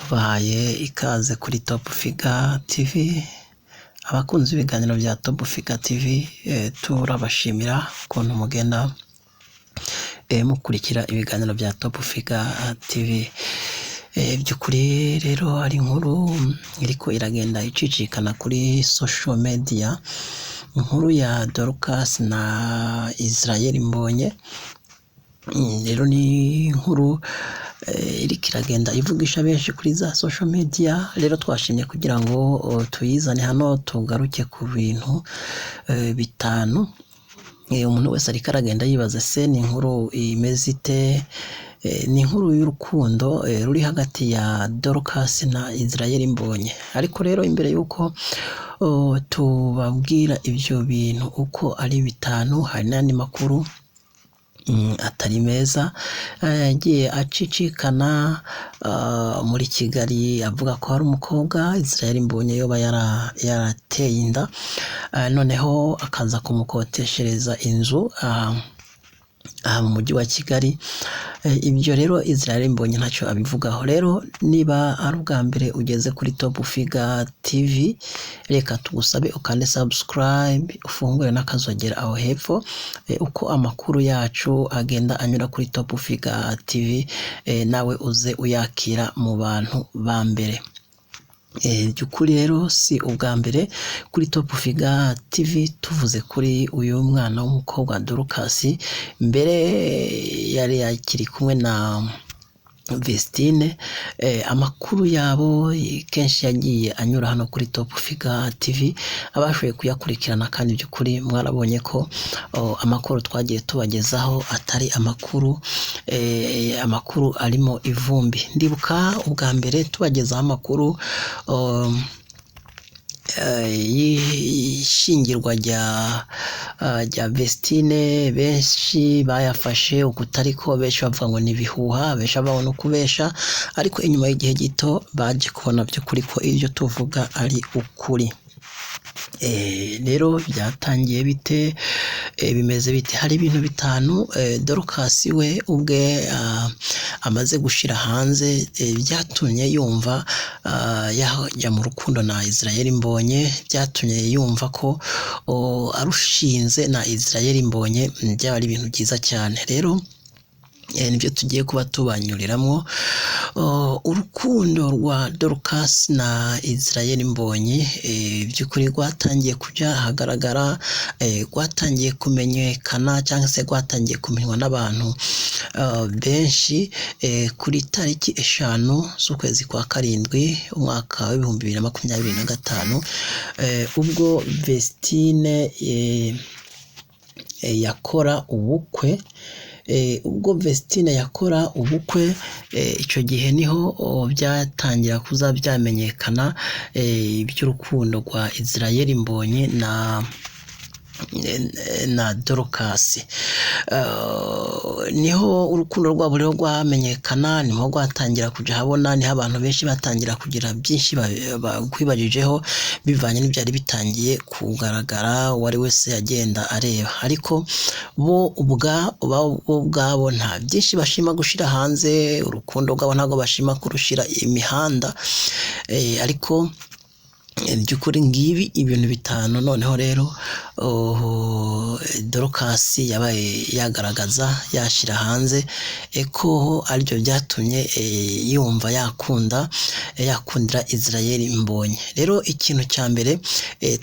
tubahaye ikaze kuri Top Figure TV. Abakunzi ibiganiro bya Top Figure TV turabashimira ukuntu mugenda mukurikira ibiganiro bya Top Figure TV. By'ukuri rero ari inkuru iriko iragenda icicikana kuri social media, inkuru ya Dorcas na Israel Mbonye. Rero ni inkuru iriko iragenda ivugisha benshi kuri za social media. Rero twashimye kugira ngo tuyizane hano tugaruke ku bintu bitanu umuntu wese ariko aragenda yibaza se ni inkuru imeze ite. Ni inkuru y'urukundo ruri hagati ya Dorcas na Israel Mbonye. Ariko rero imbere yuko tubabwira ibyo bintu uko ari bitanu, hari n'andi makuru atari meza yagiye acicikana muri Kigali avuga ko hari umukobwa Israel Mbonye yoba yarateye inda, noneho akaza kumukoteshereza inzu mu mujyi wa Kigali. Ibyo rero Israel Mbonye ntacyo abivugaho. Rero niba ari ubwa mbere ugeze kuri Top Figure TV, reka tugusabe ukande subscribe, ufungure n'akazogera aho hepfo, uko amakuru yacu agenda anyura kuri Top Figure TV nawe uze uyakira mu bantu ba mbere. By'ukuri rero si ubwa mbere kuri Top Figure TV tuvuze kuri uyu mwana w'umukobwa Dorcas. Mbere yari akiri kumwe na Vestine. Amakuru yabo kenshi yagiye anyura hano kuri Top Figure TV, abashoboye kuyakurikirana, kandi by'ukuri mwarabonye ko amakuru twagiye tubagezaho atari amakuru amakuru arimo ivumbi. Ndibuka ubwa mbere tubagezaho amakuru y'ishingirwa rya Vestine, benshi bayafashe ukutariko, benshi bavuga ngo ni ibihuha, benshi bavuga no kubesha, ariko inyuma y'igihe gito baje kubona by'ukuri ko ibyo tuvuga ari ukuri. Rero byatangiye bite, bimeze bite? Hari ibintu bitanu Dorcas we ubwe amaze gushira hanze byatumye yumva yajya mu rukundo na Israel Mbonye, byatumye yumva ko arushinze na Israel Mbonye byaba ari ibintu byiza cyane. Rero nibyo tugiye kuba tubanyuriramo. Urukundo rwa Dorcas na Israel Mbonye by'ukuri rwatangiye kujya ahagaragara, rwatangiye kumenyekana cyangwa se rwatangiye kumenywa n'abantu benshi kuri tariki 5 z'ukwezi kwa karindwi umwaka wa 2025, ubwo Vestine yakora ubukwe. Ubwo Vestine yakora ubukwe, icyo gihe niho byatangira kuza byamenyekana iby'urukundo rwa Israel Mbonye na Dorcas. Niho urukundo rwabo rero rwamenyekana, niho rwatangira kujya habona, niho abantu benshi batangira kugira byinshi bakwibajijeho bivanye n'ibyari bitangiye kugaragara, uwari wese agenda areba. Ariko bo ubwabo nta byinshi bashima gushira hanze, urukundo rwabo ntabwo bashima kurushira imihanda. Ariko by'ukuri ngibi ibintu bitanu noneho rero Dorcas yabaye yagaragaza, yashira hanze ko aribyo byatumye yumva yakundira Israel Mbonye. Rero ikintu cya mbere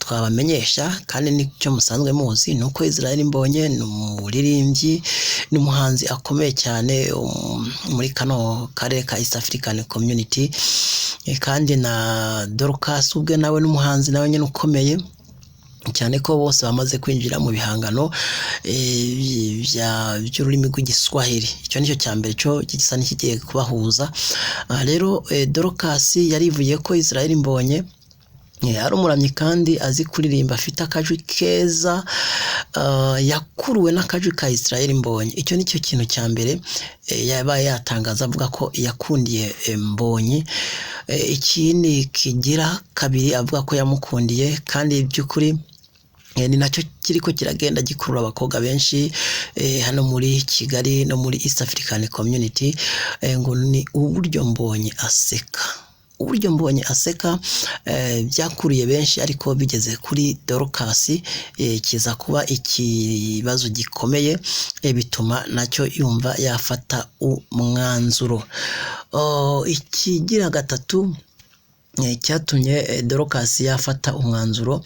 twabamenyesha, kandi nicyo musanzwe muzi, ni uko Israel Mbonye ni umuririmbyi n'umuhanzi akomeye cyane muri kano karere ka East African Community, kandi na Dorcas ubwe nawe n'umuhanzi nawe nyine ukomeye cyane, ko bose bamaze kwinjira mu bihangano by'ururimi rw'igiswahili. Icyo nicyo cya mbere cyo gisa n'ikigiye kubahuza. Rero Dorcas yarivuye ko Israel Mbonye ari umuramyi kandi azi kuririmba, afite akajwi keza, yakuruwe n'akajwi ka Israel Mbonye. Icyo nicyo kintu cya mbere yabaye yatangaza, avuga ko yakundiye Mbonye. Ikindi kigira kabiri avuga ko yamukundiye, kandi by'ukuri ni nacyo kiriko kiragenda gikurura abakobwa benshi hano muri Kigali no muri East African Community, ngo ni uburyo Mbonye aseka. uburyo Mbonyi aseka byakuriye benshi, ariko bigeze kuri Dorcas kiza kuba ikibazo gikomeye, bituma nacyo yumva yafata umwanzuro. Ikigira gatatu cyatumye Dorcas yafata umwanzuro,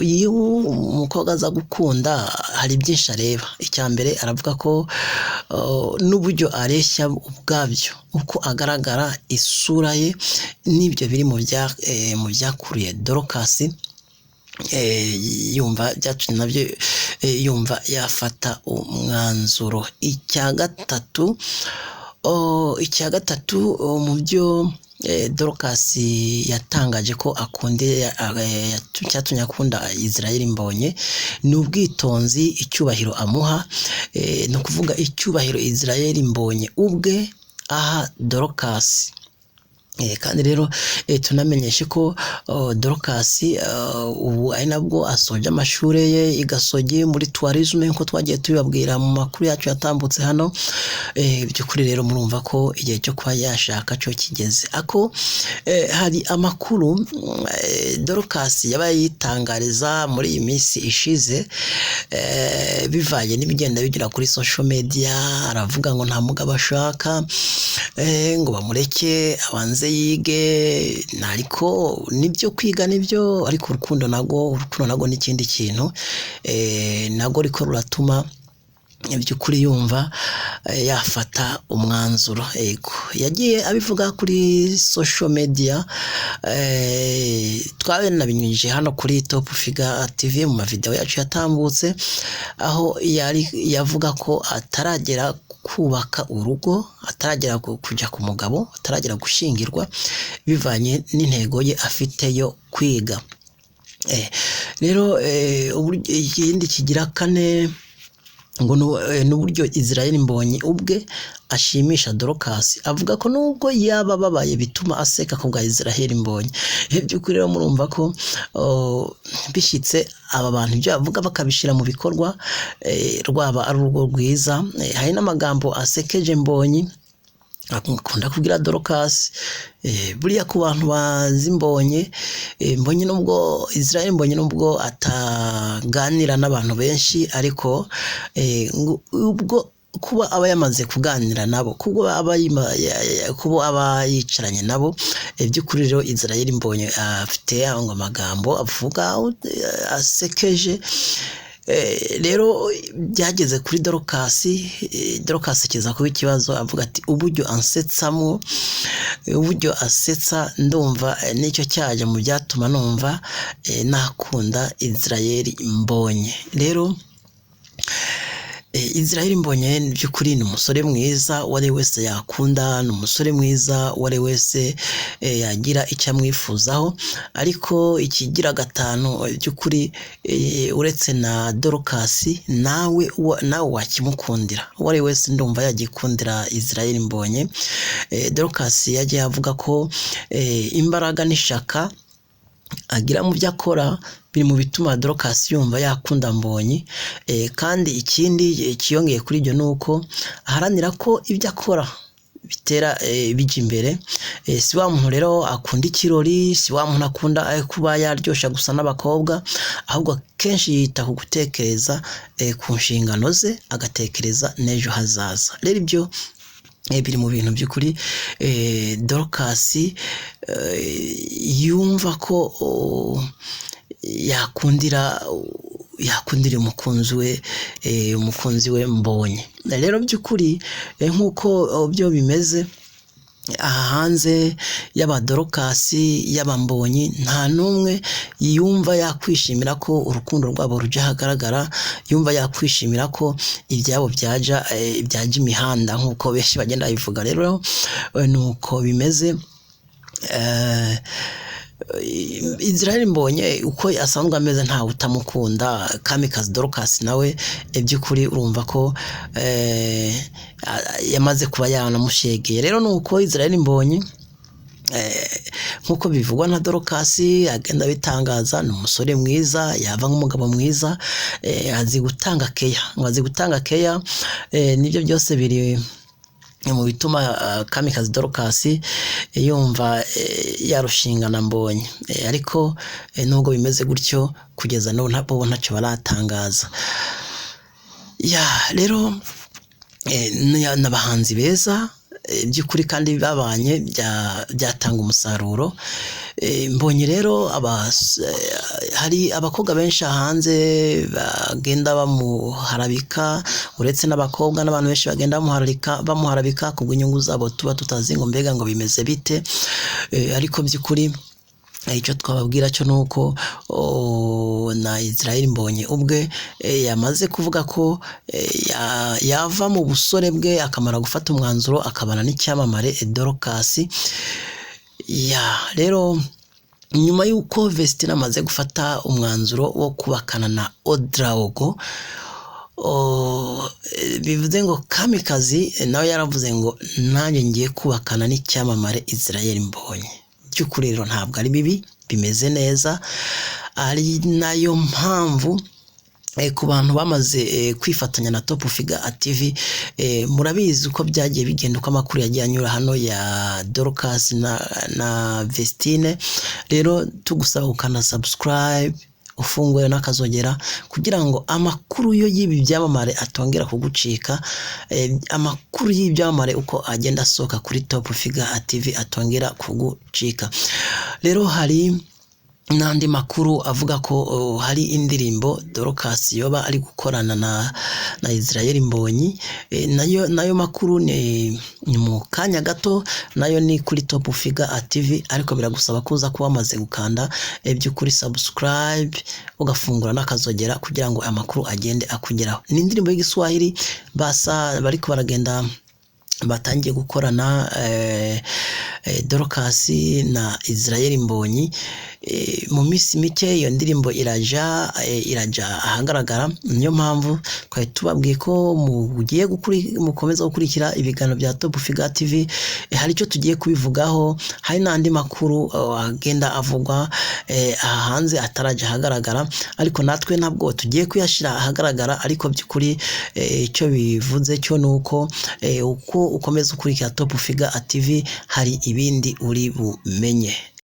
iyo umukobwa aza gukunda hari byinshi areba. Icya mbere aravuga ko n'uburyo areshya ubwabyo, uko agaragara, isura ye, n'ibyo biri mu byakuriye Dorcas yumva byatumye nabyo yumva yafata umwanzuro. Icya gatatu mu byo Dorcas yatangaje ko cyatumye akunda Israel Mbonyi ni ubwitonzi, icyubahiro amuha, ni ukuvuga icyubahiro Israel Mbonyi ubwe aha Dorcas. Kandi rero tunamenyeshe ko Dorcas ubu ari nabwo asoje amashuri ye i Gasogi muri tourisme, nko twagiye tubibabwira mu makuru yacu yatambutse hano. By'ukuri rero murumva ko igihe cyo kuba yashaka cyo kigeze. Ako hari amakuru Dorcas yabaye yitangariza muri iyi minsi ishize, bivanye n'ibigenda bigira kuri social media. Aravuga ngo nta mugabo ashaka, ngo bamureke abanze yige, ariko nibyo kwiga nibyo, ariko urukundo nago n'ikindi kintu nago riko ruratuma by'ukuri yumva yafata umwanzuro. Yagiye abivuga kuri social media, twabinyujije hano kuri Top Figure TV mu mavideo yacu yatambutse, aho yavuga ko ataragera kubaka urugo, ataragera kujya ku mugabo, ataragera gushingirwa, bivanye n'intego ye afite yo kwiga. Rero ikindi kigira kane ngo n'uburyo Israel Mbonyi ubwe ashimisha Dorcas. Avuga ko nubwo yaba babaye bituma aseka ku bwa Israel Mbonyi. By'ukuri rero murumva ko bishyitse aba bantu ibyo bavuga bakabishyira mu bikorwa, rwaba ari urugo rwiza. Hari n'amagambo asekeje Mbonyi akunda kubwira Dorcas. Buriya ku bantu bazi Mbonyi nubwo Israel Mbonyi nubwo ataganira n'abantu benshi, ariko ubwo kuba aba yamaze kuganira nabo, kuba aba yicaranye nabo, by'ukuri rero Israel Mbonyi afite amagambo avuga asekeje. Rero byageze kuri Dorcas kiza kuba ikibazo. Avuga ati uburyo ansetsamo, uburyo asetsa, ndumva nicyo cyaje mu byatuma numva nakunda Israel Mbonyi. Rero Israel Mbonyi by'ukuri ni umusore mwiza uwo ari wese yakunda, ni umusore mwiza uwo ari wese yagira icyo amwifuzaho. Ariko ikigira gatanu by'ukuri, uretse na Dorcas, nawe wakimukundira, uwo ari wese ndumva yagikundira Israel Mbonyi. Dorcas yagiye avuga ko imbaraga n'ishaka agira mu byo akora biri mu bituma Dorcas yumva yakunda Mbonyi. Kandi ikindi kiyongeye kuri ibyo nuko aharanira ko ibyo akora bitera bijya imbere. Si wa muntu rero akunda ikirori, si wa muntu akunda kuba yaryosha gusa n'abakobwa, ahubwo kenshi yita ku gutekereza ku nshingano ze, agatekereza n'ejo hazaza. Rero ibyo biri mu bintu by'ukuri Dorcas yumva ko yakundira umukunzi we Mbonyi. Rero by'ukuri nk'uko byo bimeze aha hanze y'aba Dorcas y'aba Mbonyi, nta n'umwe yumva yakwishimira ko urukundo rwabo rujya hagaragara, yumva yakwishimira ko ibyabo byaja imihanda nk'uko benshi bagenda bivuga. Rero nuko bimeze. Israel Mbonyi uko asanzwe ameze ntawe utamukunda. Kamikazi Dorcas nawe by'ukuri urumva ko yamaze kuba yanamushegeye. Rero nuko Israel Mbonyi nkuko bivugwa na Dorcas agenda bitangaza, ni umusore mwiza, yava nk'umugabo mwiza, azi gutanga keya, nibyo byose biri mu bituma Kamikazi Dorcas yumva yarushingana Mbonyi, ariko nubwo bimeze gutyo kugeza n'ubu ntacyo baratangaza. Rero n'abahanzi beza by'ukuri kandi babanye byatanga umusaruro. Mbonyi rero hari abakobwa benshi hanze bagenda bamuharabika, uretse n'abakobwa n'abantu benshi bagenda bamuharabika kubw'inyungu zabo tuba tutazi ngo mbega ngo bimeze bite, ariko by'ukuri icyo twababwira cyo nuko na Israel Mbonyi ubwe yamaze kuvuga ko yava mu busore bwe akamara gufata umwanzuro akabana n'icyamamare Dorcas. Rero nyuma y'uko Vestine amaze gufata umwanzuro wo kubakana na Odraogo, bivuze ngo Kamikazi nawe yaravuze ngo nanjye ngiye kubakana n'icyamamare Israel Mbonyi. By'ukuri rero ntabwo ari bibi, bimeze neza, ari nayo mpamvu ku bantu bamaze kwifatanya na Top Figure TV, murabizi uko byagiye bigenda, uko amakuru yagiye anyura hano ya Dorcas na Vestine. Rero tugusaba ukana subscribe, ufunguye n'akazogera kugira ngo amakuru yo y'ibi byamamare atongera kugucika, amakuru y'ibyamamare uko agenda asohoka kuri Top Figure TV atongera kugucika. Rero hari n'andi makuru avuga ko hari indirimbo Dorcas yoba ari gukorana na Israel Mbonyi, nayo makuru ni mu kanya gato, nayo ni kuri Top Figure TV, ariko biragusaba kuza kuba wamaze gukanda by'ukuri subscribe, ugafungura n'akazogera kugira ngo amakuru agende akugeraho. Ni indirimbo y'Igiswahili bariko baragenda batangiye gukorana Dorcas na Israel Mbonyi. Mu minsi mike iyo ndirimbo iraja ahagaragara. Niyo mpamvu twari tubabwiye ko mukomeza gukurikira ibiganiro bya Top Figure TV, hari icyo tugiye kubivugaho. Hari n'andi makuru agenda avugwa hanze ataraje ahagaragara, ariko natwe ntabwo tugiye kuyashira ahagaragara. Ariko by'ukuri icyo bivuze cyo nuko uko ukomeza ukurikira Top Figure TV hari ibindi uri bumenye.